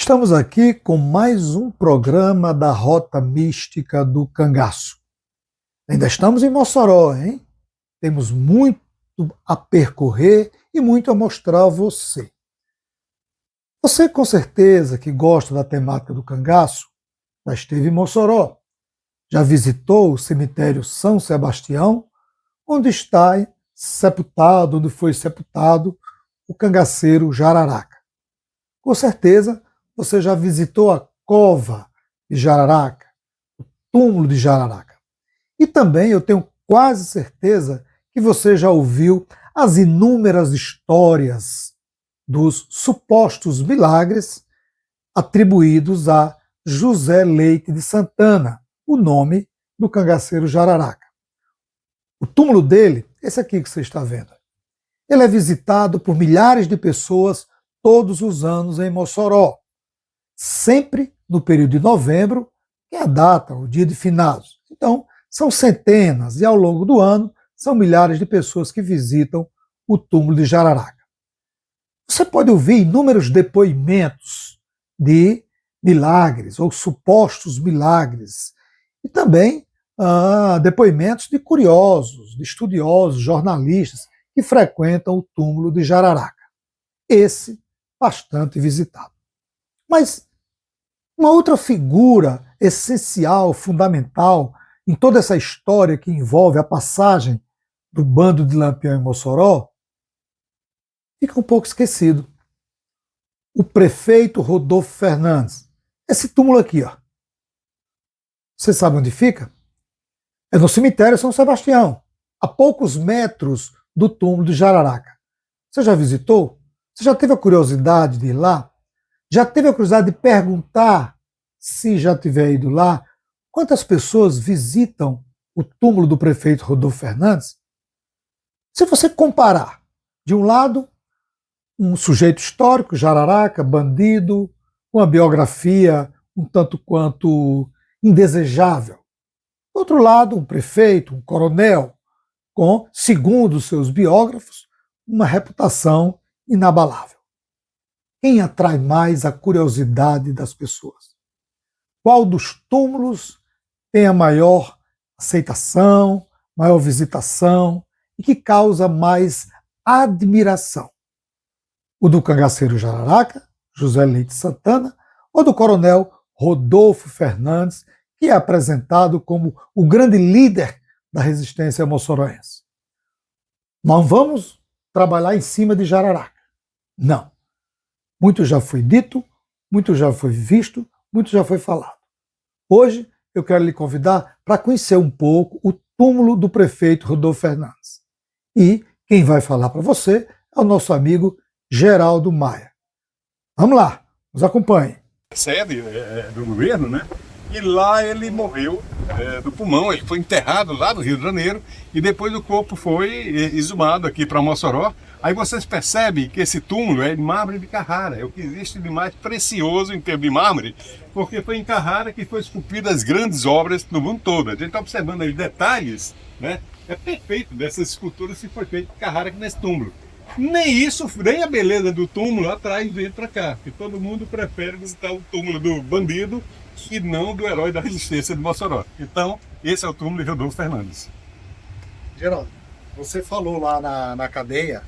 Estamos aqui com mais um programa da Rota Mística do Cangaço. Ainda estamos em Mossoró, hein? Temos muito a percorrer e muito a mostrar a você. Você, com certeza, que gosta da temática do cangaço, já esteve em Mossoró, já visitou o cemitério São Sebastião, onde está sepultado, onde foi sepultado o cangaceiro Jararaca. Com certeza, você já visitou a cova de Jararaca, o túmulo de Jararaca. E também eu tenho quase certeza que você já ouviu as inúmeras histórias dos supostos milagres atribuídos a José Leite de Santana, o nome do cangaceiro Jararaca. O túmulo dele, esse aqui que você está vendo, ele é visitado por milhares de pessoas todos os anos em Mossoró, sempre no período de novembro, que é a data, o dia de finados. Então, são centenas e ao longo do ano são milhares de pessoas que visitam o túmulo de Jararaca. Você pode ouvir inúmeros depoimentos de milagres ou supostos milagres e também depoimentos de curiosos, de estudiosos, jornalistas que frequentam o túmulo de Jararaca. Esse bastante visitado. Mas uma outra figura essencial, fundamental em toda essa história que envolve a passagem do bando de Lampião em Mossoró, fica um pouco esquecido. O prefeito Rodolfo Fernandes. Esse túmulo aqui, ó. Você sabe onde fica? É no cemitério São Sebastião, a poucos metros do túmulo de Jararaca. Você já visitou? Você já teve a curiosidade de ir lá? Já teve a curiosidade de perguntar, se já tiver ido lá, quantas pessoas visitam o túmulo do prefeito Rodolfo Fernandes? Se você comparar, de um lado, um sujeito histórico, Jararaca, bandido, uma biografia um tanto quanto indesejável. Do outro lado, um prefeito, um coronel, com, segundo seus biógrafos, uma reputação inabalável. Quem atrai mais a curiosidade das pessoas? Qual dos túmulos tem a maior aceitação, maior visitação e que causa mais admiração? O do cangaceiro Jararaca, José Leite Santana, ou do coronel Rodolfo Fernandes, que é apresentado como o grande líder da resistência moçoroense? Não vamos trabalhar em cima de Jararaca. Não. Muito já foi dito, muito já foi visto, muito já foi falado. Hoje eu quero lhe convidar para conhecer um pouco o túmulo do prefeito Rodolfo Fernandes. E quem vai falar para você é o nosso amigo Geraldo Maia. Vamos lá, nos acompanhe. Sede do governo, né? E lá ele morreu do pulmão, ele foi enterrado lá no Rio de Janeiro e depois o corpo foi exumado aqui para Mossoró. Aí vocês percebem que esse túmulo é de mármore de Carrara, é o que existe de mais precioso em termos de mármore, porque foi em Carrara que foi esculpida as grandes obras do mundo todo. A gente está observando aí detalhes, né? É perfeito dessas esculturas que foi feito em Carrara aqui nesse túmulo. Nem isso, nem a beleza do túmulo atrás vem para cá, porque todo mundo prefere visitar o túmulo do bandido e não do herói da resistência de Mossoró. Então, esse é o túmulo de Rodolfo Fernandes. Geraldo, você falou lá na cadeia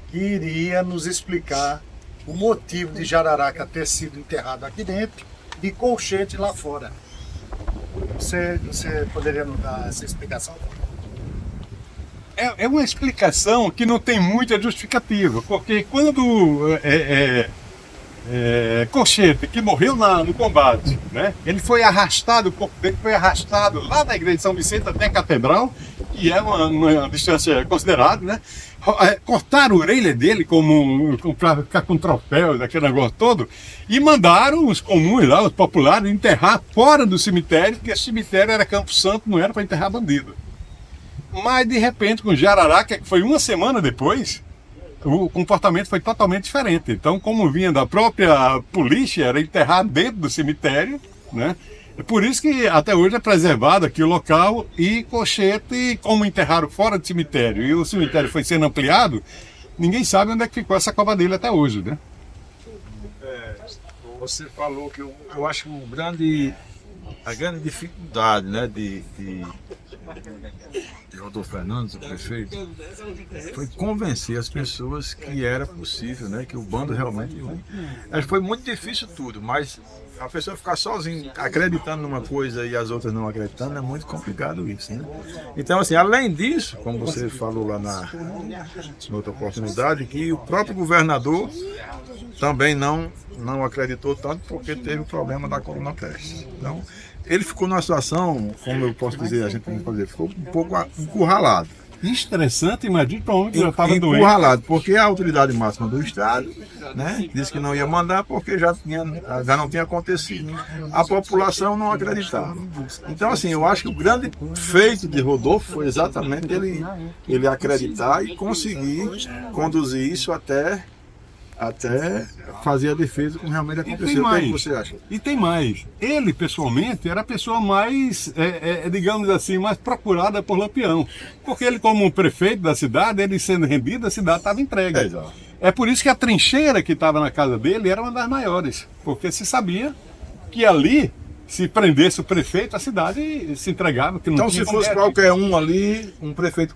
que iria nos explicar o motivo de Jararaca ter sido enterrado aqui dentro e colchete lá fora. Você poderia nos dar essa explicação? É uma explicação que não tem muita justificativa, porque quando Colchete, que morreu no combate, né? Ele foi arrastado, o corpo dele foi arrastado lá da igreja de São Vicente até a catedral, que é uma distância considerável, né? Cortaram a orelha dele para ficar com troféu, daquele negócio todo, e mandaram os comuns lá, os populares, enterrar fora do cemitério, porque o cemitério era Campo Santo, não era para enterrar bandido. Mas de repente, com Jararaca, que foi uma semana depois, o comportamento foi totalmente diferente. Então, como vinha da própria polícia, era enterrado dentro do cemitério, né? É por isso que até hoje é preservado aqui o local e Colchete, como enterraram fora do cemitério e o cemitério foi sendo ampliado, ninguém sabe onde é que ficou essa cova dele até hoje, né? Você falou que eu acho que a grande dificuldade, né, de Rodolfo Fernandes, o prefeito, foi convencer as pessoas que era possível, né, que o bando realmente... Acho que foi muito difícil tudo, mas a pessoa ficar sozinha, acreditando numa coisa e as outras não acreditando, é muito complicado isso, né? Então, assim, além disso, como você falou lá na outra oportunidade, que o próprio governador também não acreditou tanto porque teve o problema da coronapeste. Então, ele ficou numa situação, como eu posso dizer, a gente pode fazer, ficou um pouco encurralado. Estressante, imagina para onde já estava doente. Encurralado, porque a autoridade máxima do Estado, né, disse que não ia mandar porque já não tinha acontecido. A população não acreditava. Então, assim, eu acho que o grande feito de Rodolfo foi exatamente ele acreditar e conseguir conduzir isso até fazer a defesa como realmente aconteceu. O que você acha? E tem mais. Ele, pessoalmente, era a pessoa mais, digamos assim, mais procurada por Lampião. Porque ele, como prefeito da cidade, ele sendo rendido, a cidade estava entregue. É por isso que a trincheira que estava na casa dele era uma das maiores. Porque se sabia que ali, se prendesse o prefeito, a cidade se entregava. Que não então, tinha se fosse qualquer um ali, um prefeito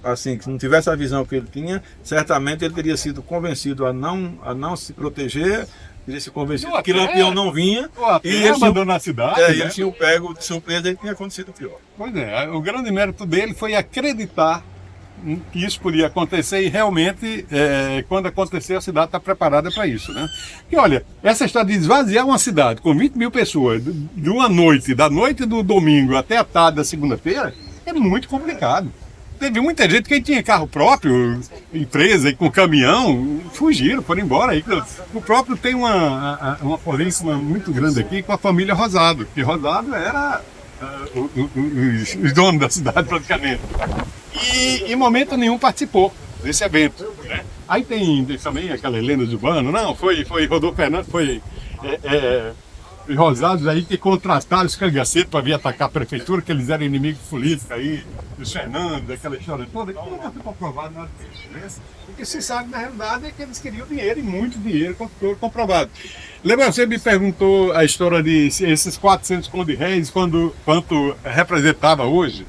assim, que não tivesse a visão que ele tinha, certamente ele teria sido convencido a não se proteger, teria se convencido que Lampião não vinha, e ele abandonou a cidade. E ele tinha o pego de surpresa e tinha acontecido pior. Pois é, o grande mérito dele foi acreditar que isso podia acontecer e realmente, quando acontecer, a cidade está preparada para isso, né? E olha, essa história de esvaziar uma cidade com 20 mil pessoas, de uma noite, da noite do domingo até a tarde da segunda-feira, é muito complicado. Teve muita gente que tinha carro próprio, empresa com caminhão, fugiram, foram embora. O próprio tem uma polícia muito grande aqui com a família Rosado, que Rosado era os donos da cidade praticamente. E em momento nenhum participou desse evento, né? Aí tem também aquela lenda urbana, não, foi Rodolfo Fernandes, foi os Rosados aí que contrataram os cangaceiros para vir atacar a prefeitura, que eles eram inimigos políticos aí, dos Fernandes, aquela história toda, que nunca foi comprovado nada disso, né? O que se sabe na realidade é que eles queriam dinheiro, e muito dinheiro, comprovado. Lembra, você me perguntou a história de esses 400 conde-réis, quanto representava hoje?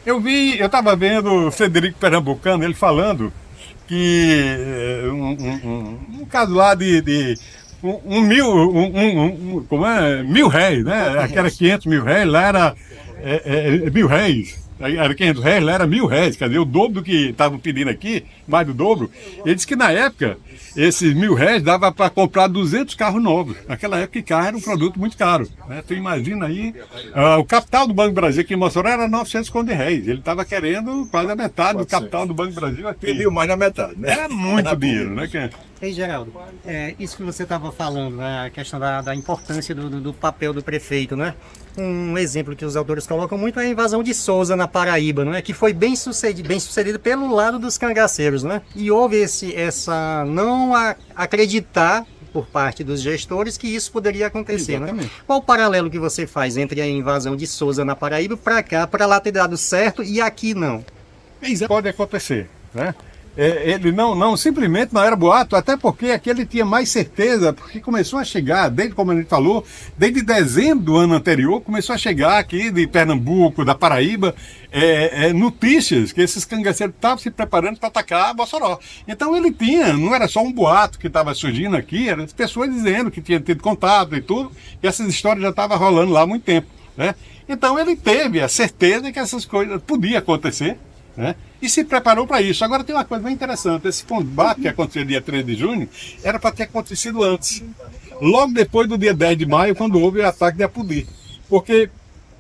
Eu estava vendo o Frederico Pernambucano, ele falando que um caso lá de mil réis, né? Aqui era 500 mil réis, lá era mil réis. Era 500 réis, lá era 1.000 réis, quer dizer, o dobro do que estavam pedindo aqui, mais do dobro. Ele disse que na época, esses 1.000 réis dava para comprar 200 carros novos. Naquela época, carro era um produto muito caro, né? Tu imagina aí, o capital do Banco do Brasil aqui em Mossoró era 900 conde-réis. Ele estava querendo quase a metade do capital do Banco do Brasil aqui. Pediu mais da metade, né? É muito dinheiro, né? Ei, Geraldo, isso que você estava falando, né, a questão da importância do papel do prefeito, né? Um exemplo que os autores colocam muito é a invasão de Sousa na Paraíba, né? Que foi bem sucedido pelo lado dos cangaceiros, né? E houve essa não acreditar por parte dos gestores que isso poderia acontecer, né? Qual o paralelo que você faz entre a invasão de Sousa na Paraíba para cá, para lá ter dado certo e aqui não? Pode acontecer, né? Ele simplesmente não era boato, até porque aqui ele tinha mais certeza, porque começou a chegar, como a gente falou, desde dezembro do ano anterior, começou a chegar aqui de Pernambuco, da Paraíba, notícias que esses cangaceiros estavam se preparando para atacar Mossoró. Então ele não era só um boato que estava surgindo aqui, eram as pessoas dizendo que tinha tido contato e tudo, e essas histórias já estavam rolando lá há muito tempo, né? Então ele teve a certeza que essas coisas podiam acontecer, né? E se preparou para isso. Agora tem uma coisa bem interessante, esse combate que aconteceu dia 13 de junho era para ter acontecido antes, logo depois do dia 10 de maio, quando houve o ataque de Apodi, porque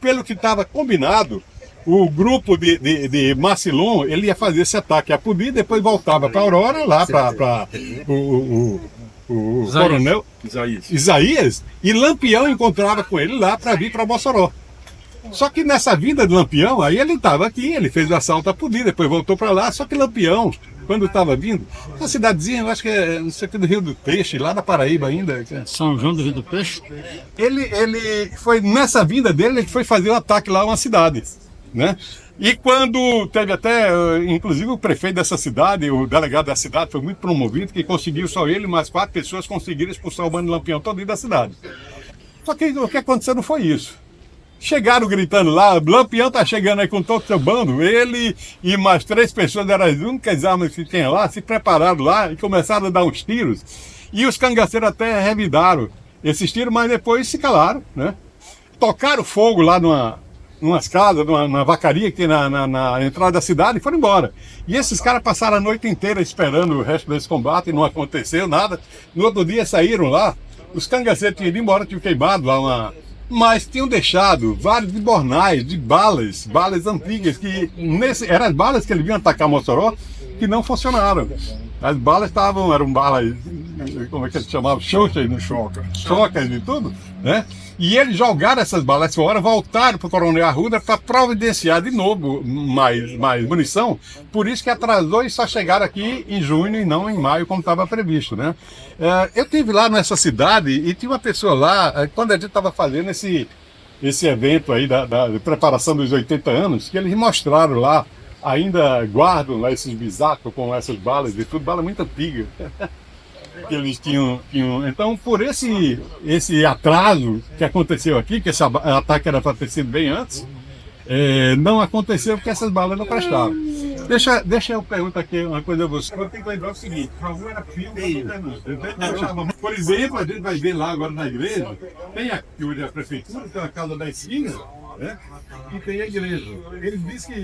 pelo que estava combinado, o grupo de Macilon, ele ia fazer esse ataque a Apodi, depois voltava para Aurora, lá para o coronel Isaías, e Lampião encontrava com ele lá para vir para Mossoró. Só que nessa vinda de Lampião, aí ele estava aqui, ele fez o assalto a Apodi, depois voltou para lá, só que Lampião, quando estava vindo, uma cidadezinha, eu acho que é não sei o que, do Rio do Peixe, lá da Paraíba ainda. São João do Rio do Peixe? Ele foi, nessa vinda dele, ele foi fazer um ataque lá a uma cidade. né? E quando teve até, inclusive o prefeito dessa cidade, o delegado da cidade foi muito promovido, que conseguiu, só ele e mais 4 pessoas conseguiram expulsar o bando de Lampião todo da cidade. Só que o que aconteceu não foi isso. Chegaram gritando lá, Lampião tá chegando aí com todo o seu bando. Ele e mais 3 pessoas, eram as únicas armas que tinha lá, se prepararam lá e começaram a dar uns tiros. E os cangaceiros até revidaram esses tiros, mas depois se calaram, né? Tocaram fogo lá numas casas, numa vacaria que tem na entrada da cidade e foram embora. E esses caras passaram a noite inteira esperando o resto desse combate e não aconteceu nada. No outro dia saíram lá, os cangaceiros tinham ido embora, tinham queimado lá mas tinham deixado vários de bornais, de balas antigas, que eram as balas que eles vinham atacar Mossoró, que não funcionaram. As balas eram balas, como é que eles chamavam? Xoxas, né? Chocas e tudo, né? E eles jogaram essas balas fora, voltaram para o Coronel Arruda para providenciar de novo mais munição. Por isso que atrasou e só chegaram aqui em junho e não em maio, como estava previsto, né? Eu estive lá nessa cidade e tinha uma pessoa lá, quando a gente estava fazendo esse evento aí da preparação dos 80 anos, que eles mostraram lá, ainda guardam lá esses bisacos com essas balas e tudo, bala muito antiga. Que eles tinham. Então, por esse atraso que aconteceu aqui, que esse ataque era para ter sido bem antes, não aconteceu porque essas balas não prestavam. Deixa eu perguntar aqui uma coisa a você. Eu tenho que lembrar o seguinte: o favor era filme. Por exemplo, a gente vai ver lá agora na igreja, tem aqui a prefeitura, tem a casa da esquina, né? E tem a igreja. Eles dizem que